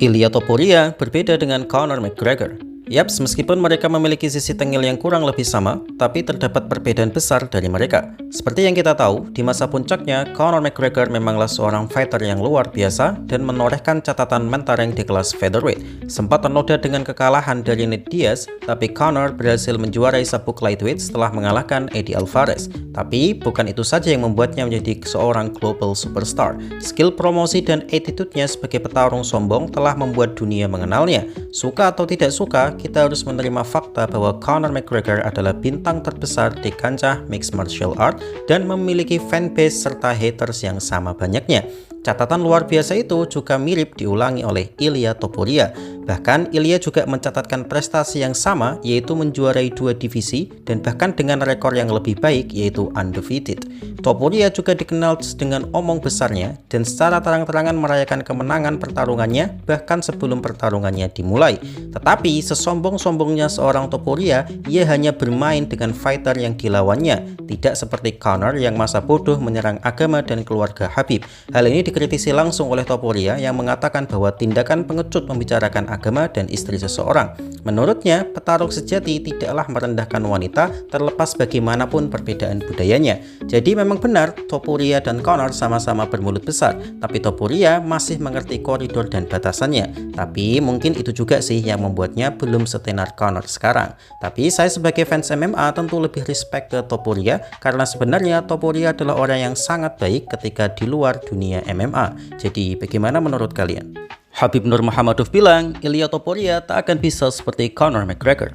Ilia Topuria berbeda dengan Conor McGregor. Yaps, meskipun mereka memiliki sisi tengil yang kurang lebih sama, tapi terdapat perbedaan besar dari mereka. Seperti yang kita tahu, di masa puncaknya, Conor McGregor memanglah seorang fighter yang luar biasa dan menorehkan catatan mentereng di kelas featherweight. Sempat ternoda dengan kekalahan dari Nate Diaz, tapi Conor berhasil menjuarai sabuk lightweight setelah mengalahkan Eddie Alvarez. Tapi bukan itu saja yang membuatnya menjadi seorang global superstar. Skill promosi dan attitude-nya sebagai petarung sombong telah membuat dunia mengenalnya. Suka atau tidak suka, kita harus menerima fakta bahwa Conor McGregor adalah bintang terbesar di kancah mixed martial art dan memiliki fanbase serta haters yang sama banyaknya. Catatan luar biasa itu juga mirip diulangi oleh Ilia Topuria. Bahkan Ilia juga mencatatkan prestasi yang sama, yaitu menjuarai 2 divisi dan bahkan dengan rekor yang lebih baik, yaitu undefeated. Topuria juga dikenal dengan omong besarnya dan secara terang-terangan merayakan kemenangan pertarungannya bahkan sebelum pertarungannya dimulai. Tetapi sesombong-sombongnya seorang Topuria, ia hanya bermain dengan fighter yang dilawannya, tidak seperti Conor yang masa bodoh menyerang agama dan keluarga Khabib. Hal ini dikritisi langsung oleh Topuria yang mengatakan bahwa tindakan pengecut membicarakan agama dan istri seseorang. Menurutnya, petarung sejati tidaklah merendahkan wanita terlepas bagaimanapun perbedaan budayanya. Jadi memang benar, Topuria dan Conor sama-sama bermulut besar, tapi Topuria masih mengerti koridor dan batasannya. Tapi mungkin itu juga sih yang membuatnya belum setenar Conor sekarang. Tapi saya sebagai fans MMA tentu lebih respect ke Topuria karena sebenarnya Topuria adalah orang yang sangat baik ketika di luar dunia MMA. Jadi bagaimana menurut kalian? Habib Nurmagomedov bilang, Ilia Topuria tak akan bisa seperti Conor McGregor.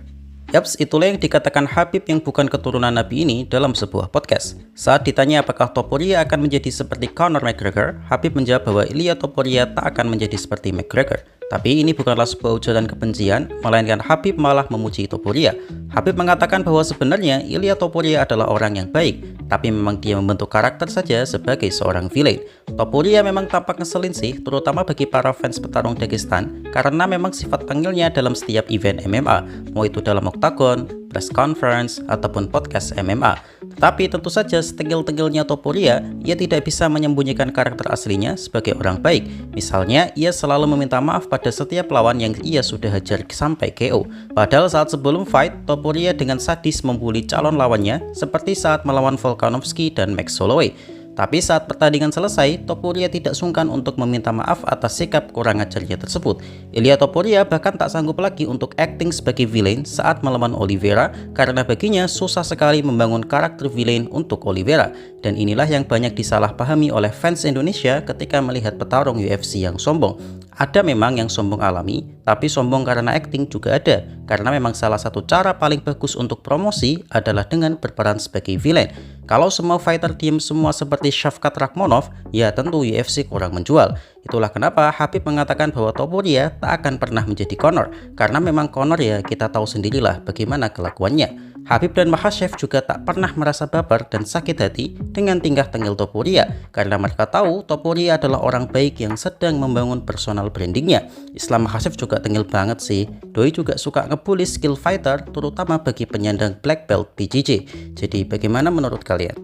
Yaps, itulah yang dikatakan Habib yang bukan keturunan Nabi ini dalam sebuah podcast. Saat ditanya apakah Topuria akan menjadi seperti Conor McGregor, Habib menjawab bahwa Ilia Topuria tak akan menjadi seperti McGregor. Tapi ini bukanlah sebuah ujaran kebencian, melainkan Habib malah memuji Topuria. Habib mengatakan bahwa sebenarnya Ilia Topuria adalah orang yang baik, tapi memang dia membentuk karakter saja sebagai seorang villain. Topuria memang tampak ngeselin sih, terutama bagi para fans petarung Dagestan, karena memang sifat tengilnya dalam setiap event MMA, mau itu dalam oktagon, press conference, ataupun podcast MMA. Tetapi tentu saja setengil-tengilnya Topuria, ia tidak bisa menyembunyikan karakter aslinya sebagai orang baik. Misalnya, ia selalu meminta maaf pada setiap lawan yang ia sudah hajar sampai KO. Padahal saat sebelum fight, Topuria dengan sadis membuli calon lawannya, seperti saat melawan Volkanovski dan Max Holloway. Tapi saat pertandingan selesai, Topuria tidak sungkan untuk meminta maaf atas sikap kurang ajarnya tersebut. Ilia Topuria bahkan tak sanggup lagi untuk acting sebagai villain saat melawan Oliveira karena baginya susah sekali membangun karakter villain untuk Oliveira. Dan inilah yang banyak disalahpahami oleh fans Indonesia ketika melihat petarung UFC yang sombong. Ada memang yang sombong alami, tapi sombong karena acting juga ada. Karena memang salah satu cara paling bagus untuk promosi adalah dengan berperan sebagai villain. Kalau semua fighter diem semua seperti Shavkat Rakhmonov, ya tentu UFC kurang menjual. Itulah kenapa Habib mengatakan bahwa Topuria tak akan pernah menjadi Conor. Karena memang Conor ya kita tahu sendirilah bagaimana kelakuannya. Habib dan Makhachev juga tak pernah merasa baper dan sakit hati dengan tingkah tengil Topuria karena mereka tahu Topuria adalah orang baik yang sedang membangun personal brandingnya. Islam Makhachev juga tengil banget sih. Doi juga suka ngebully skill fighter terutama bagi penyandang black belt BJJ. Jadi bagaimana menurut kalian?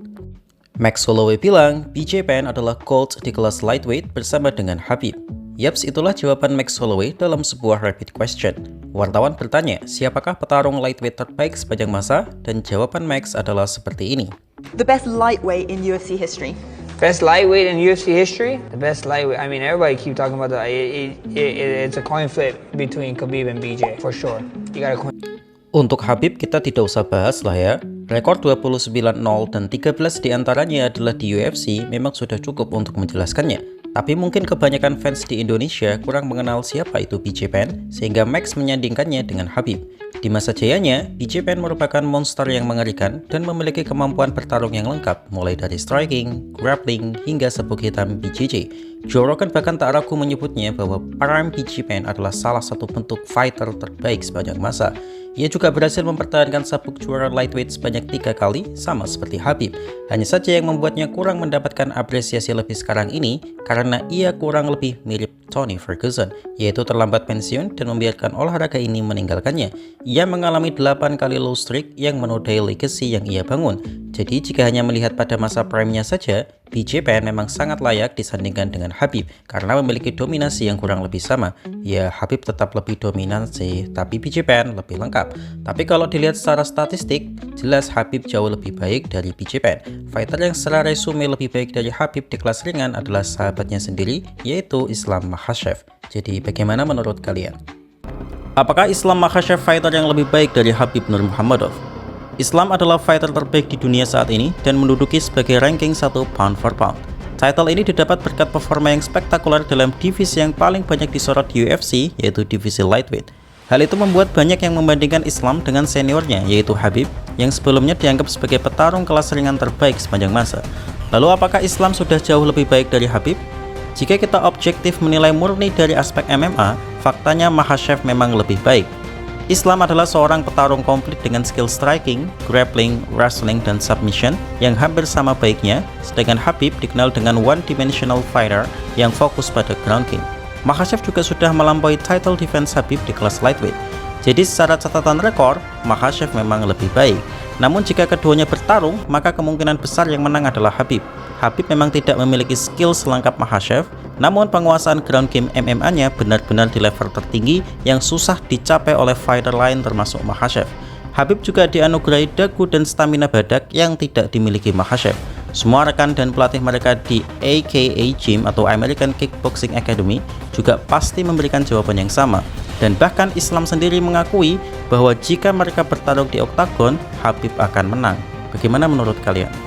Max Holloway bilang BJ Penn adalah GOAT di kelas lightweight bersama dengan Habib. Yaps, itulah jawaban Max Holloway dalam sebuah rapid question. Wartawan bertanya, siapakah petarung lightweight terbaik sepanjang masa? Dan jawaban Max adalah seperti ini. The best lightweight in UFC history. Best lightweight in UFC history? The best lightweight. I mean, everybody keep talking about that. It's a coin flip between Khabib and BJ, for sure. You got a coin. Untuk Habib kita tidak usah bahas lah ya. Rekor 29-0 dan 13 diantaranya adalah di UFC memang sudah cukup untuk menjelaskannya. Tapi mungkin kebanyakan fans di Indonesia kurang mengenal siapa itu BJ Penn, sehingga Max menyandingkannya dengan Habib. Di masa jayanya, BJ Penn merupakan monster yang mengerikan dan memiliki kemampuan bertarung yang lengkap, mulai dari striking, grappling, hingga sabuk hitam BJJ. Joe Rogan bahkan tak ragu menyebutnya bahwa prime BJ Penn adalah salah satu bentuk fighter terbaik sepanjang masa. Ia juga berhasil mempertahankan sabuk juara lightweight sebanyak 3 kali, sama seperti Habib. Hanya saja yang membuatnya kurang mendapatkan apresiasi lebih sekarang ini, karena ia kurang lebih mirip Tony Ferguson, yaitu terlambat pensiun dan membiarkan olahraga ini meninggalkannya. Ia mengalami 8 kali low streak yang menodai legacy yang ia bangun. Jadi jika hanya melihat pada masa prime-nya saja, BJ Penn memang sangat layak disandingkan dengan Khabib karena memiliki dominasi yang kurang lebih sama. Ya, Khabib tetap lebih dominan sih, tapi BJ Penn lebih lengkap. Tapi kalau dilihat secara statistik, jelas Khabib jauh lebih baik dari BJ Penn. Fighter yang secara resume lebih baik dari Khabib di kelas ringan adalah sahabatnya sendiri, yaitu Islam Makhachev. Jadi bagaimana menurut kalian? Apakah Islam Makhachev fighter yang lebih baik dari Khabib Nurmagomedov? Islam adalah fighter terbaik di dunia saat ini dan menduduki sebagai ranking 1 pound for pound. Title ini didapat berkat performa yang spektakuler dalam divisi yang paling banyak disorot di UFC, yaitu divisi lightweight. Hal itu membuat banyak yang membandingkan Islam dengan seniornya, yaitu Khabib, yang sebelumnya dianggap sebagai petarung kelas ringan terbaik sepanjang masa. Lalu apakah Islam sudah jauh lebih baik dari Khabib? Jika kita objektif menilai murni dari aspek MMA, faktanya Makhachev memang lebih baik. Islam adalah seorang petarung komplit dengan skill striking, grappling, wrestling, dan submission yang hampir sama baiknya, sedangkan Khabib dikenal dengan one-dimensional fighter yang fokus pada ground game. Makhachev juga sudah melampaui title defense Khabib di kelas lightweight. Jadi secara catatan rekor, Makhachev memang lebih baik. Namun jika keduanya bertarung, maka kemungkinan besar yang menang adalah Khabib. Khabib memang tidak memiliki skill selengkap Makhachev, namun penguasaan ground game MMA-nya benar-benar di level tertinggi yang susah dicapai oleh fighter lain termasuk Makhachev. Khabib juga dianugerahi dagu dan stamina badak yang tidak dimiliki Makhachev. Semua rekan dan pelatih mereka di AKA Gym atau American Kickboxing Academy juga pasti memberikan jawaban yang sama. Dan bahkan Islam sendiri mengakui bahwa jika mereka bertarung di oktagon, Khabib akan menang. Bagaimana menurut kalian?